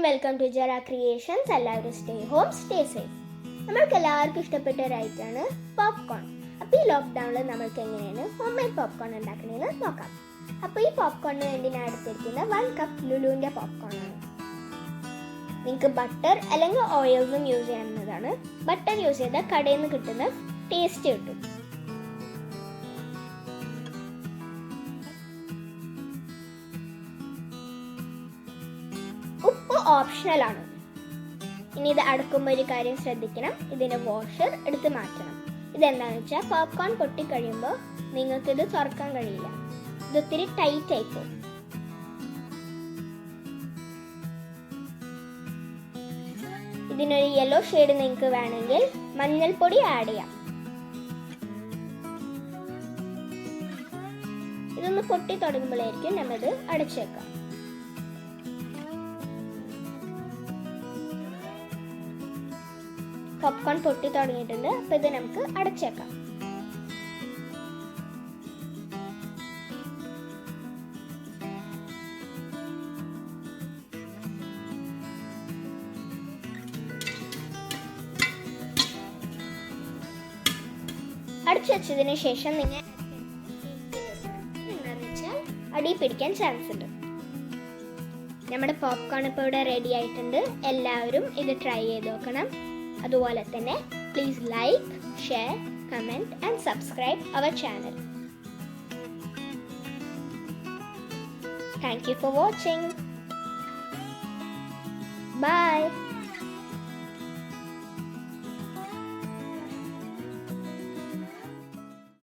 Welcome to Jara creations. എല്ലാവരും stay home, stay safe. നമ്മൾക്ക് എല്ലാവർക്കും ഇഷ്ടപ്പെട്ട ഒരു ഐറ്റമാണ് പോപ്കോൺ. അപ്പോൾ ഈ ലോക്ക്ഡൗണിൽ നമ്മൾക്ക് എങ്ങനെയാണ് ഹോം മെയ്ഡ് പോപ്കോൺ ഉണ്ടാക്കുന്നതെന്ന് നോക്കാം. അപ്പോൾ ഈ പോപ്കോണിന് വേണ്ടി ഞാൻ എടുത്തിരിക്കുന്ന 1 കപ്പ് ലുലുവിൻ്റെ പോപ്കോൺ ആണ്. നിങ്ങൾക്ക് ബട്ടർ അല്ലെങ്കിൽ ഓയിൽസും യൂസ് ചെയ്യാവുന്നതാണ്. ബട്ടർ യൂസ് ചെയ്താൽ കടയിൽ നിന്ന് കിട്ടുന്ന ടേസ്റ്റ് കിട്ടും. ഉപ്പ് ഓപ്ഷണൽ ആണ്. ഇനി ഇത് അടക്കുമ്പോൾ ഒരു കാര്യം ശ്രദ്ധിക്കണം, ഇതിൻ്റെ വാഷർ എടുത്ത് മാറ്റണം. ഇതെന്താണെന്ന് വെച്ചാൽ പോപ്കോൺ പൊട്ടിക്കഴിയുമ്പോൾ നിങ്ങൾക്കിത് തുറക്കാൻ കഴിയില്ല, ഇത് ഒത്തിരി ടൈറ്റ് ആയി പോകും. ഇതിനൊരു യെല്ലോ ഷെയ്ഡ് നിങ്ങൾക്ക് വേണമെങ്കിൽ മഞ്ഞൾപ്പൊടി ആഡ് ചെയ്യാം. ഇതൊന്ന് പൊട്ടി തുടങ്ങുമ്പോഴായിരിക്കും നമ്മളിത് അടച്ചേക്കാം. പോപ്കോൺ പൊട്ടി തുടങ്ങിയിട്ടുണ്ട്. അപ്പോൾ ഇത് നമുക്ക് അടച്ചേക്കാം. അടച്ചു വെച്ചതിന് ശേഷം നിങ്ങൾ എന്താണെന്ന് വെച്ചാൽ അടി പിടിക്കാൻ ചാൻസ് ഉണ്ട്. നമ്മുടെ പോപ്കോൺ ഇപ്പോൾ ഇവിടെ റെഡി ആയിട്ടുണ്ട്. എല്ലാവരും ഇത് ട്രൈ ചെയ്ത് നോക്കണം. അതുപോലെ തന്നെ please like, share, comment and subscribe our channel. Thank you for watching. By.